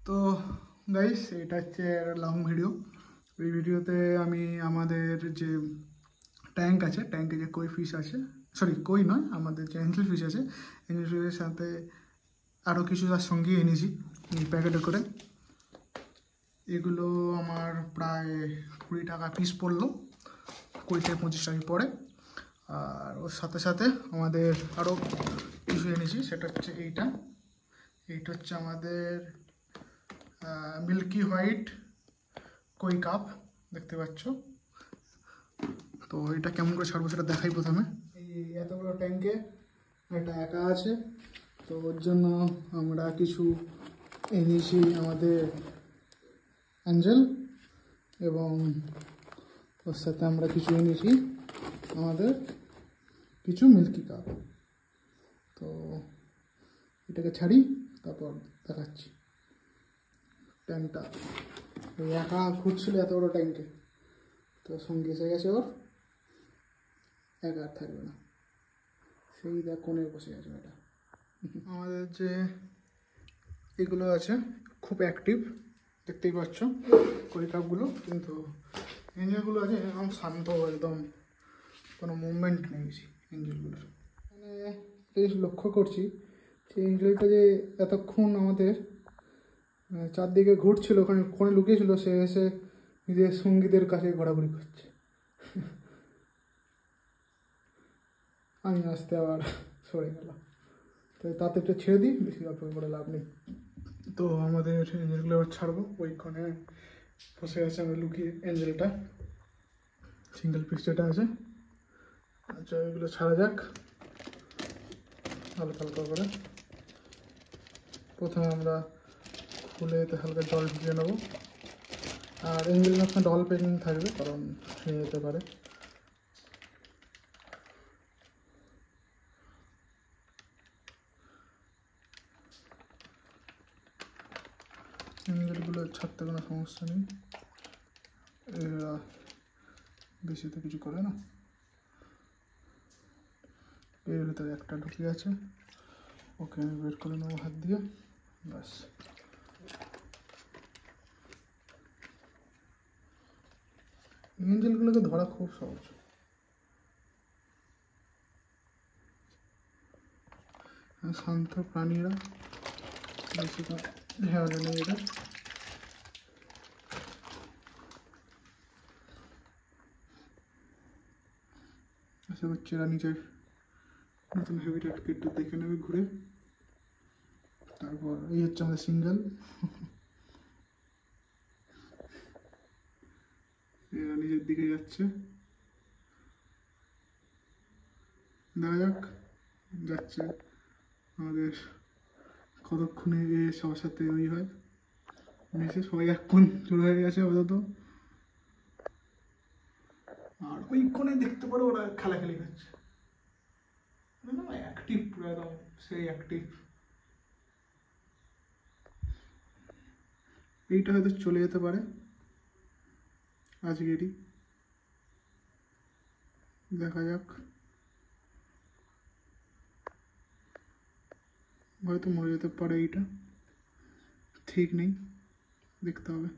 তো গাইস, এটা হচ্ছে লং ভিডিও। এই ভিডিওতে আমি আমাদের যে ট্যাঙ্ক আছে, ট্যাঙ্কে যে কই ফিশ আছে, সরি কই নয়, আমাদের যে এঞ্জেল ফিশ আছে, এঞ্জেল ফিশের সাথে আরও কিছু তার সঙ্গে এনেছি এই প্যাকেটে করে। এগুলো আমার প্রায় 20 টাকা পিস পড়লো, 20 থেকে 25 টাকা পড়ে। আর ওর সাথে সাথে আমাদের আরও কিছু এনেছি, সেটা হচ্ছে এইটা হচ্ছে আমাদের মিল্কি হোয়াইট কই কাপ, দেখতে পাচ্ছ। তো এটা কেমন করে ছাড়বো সেটা দেখাই। প্রথমে এই এত বড় ট্যাঙ্কে এটা একা আছে, তো ওর জন্য আমরা কিছু এনেছি আমাদের অ্যাঞ্জেল, এবং ওর সাথে আমরা কিছু এনেছি আমাদের কিছু মিল্কি কাপ। তো এটাকে ছাড়ি, তারপর দেখাচ্ছি। ট্যাঙ্কটা ওই একা ঘুরছিল এত বড় ট্যাঙ্কে, তো সঙ্গে এসে গেছে ওর, একা আর থাকবে না, সেই দেখ কোণে বসে আছে এটা। আমাদের যে এগুলো আছে খুব অ্যাক্টিভ, দেখতেই পাচ্ছ কই কাপগুলো, কিন্তু এঞ্জেলগুলো আছে একদম শান্ত, একদম কোনো মুভমেন্ট নেই এঞ্জেলগুলোর। মানে বেশ লক্ষ্য করছি যে এঞ্জেলটা যে এতক্ষণ আমাদের চারদিকে ঘুরছিল, ওখানে কোণে লুকিয়েছিল, সে এসে নিজের সঙ্গীদের কাছে ঘোরাঘুরি করছে। আমি আসতে আবার সরে গেলাম, তো তাতে একটু ছেড়ে দিই, বেশি অপেক্ষা করে লাভ নেই। তো আমাদের এঞ্জেলগুলো এবার ছাড়বো। ওইখানে বসে আছে আমরা লুকিয়ে এঞ্জেলটা, সিঙ্গেল পিস যেটা আছে। আচ্ছা, এগুলো ছাড়া যাক হালকা হালকা করে। প্রথমে আমরা খুলে এতে হালকা জল ঢুকিয়ে নেবো। আর এঞ্জেল আপনার ডল পেকিং থাকবে, কারণ ছুঁয়ে যেতে পারে। এঞ্জেলগুলো ছাড়তে কোনো সমস্যা নেই, এরা বেশি তো কিছু করে না। এর ভিতরে একটা ঢুকে আছে, ওকে আমি বের করে নেবো হাত দিয়ে, ব্যাস। এঞ্জেলগুলোকে ধরা খুব সহজ। শান্ত প্রাণীরা, বেশি ঝামেলা নেই এটা। আশা করছি এরা নিজের নতুন হ্যাবিটেটকে একটু দেখে নেবে ঘুরে। তারপর এই হচ্ছে আমাদের সিঙ্গেল, এরা নিজের দিকে যাচ্ছে, দেখা যাক যাচ্ছে আমাদের কতক্ষণে সবার সাথে ওই হয় মিশে। সবাই এখন শুরু হয়ে গেছে আপাতত। আর ওই কোণে দেখতে পারো ওরা খেলাখেলি করছে, অ্যাক্টিভ পুরো, একদম সেই অ্যাক্টিভ। এইটা হয়তো চলে যেতে পারে আজকেরই, দেখা যাক। হয়তো মরে যেতে পারে, এইটা ঠিক নেই, দেখতে হবে।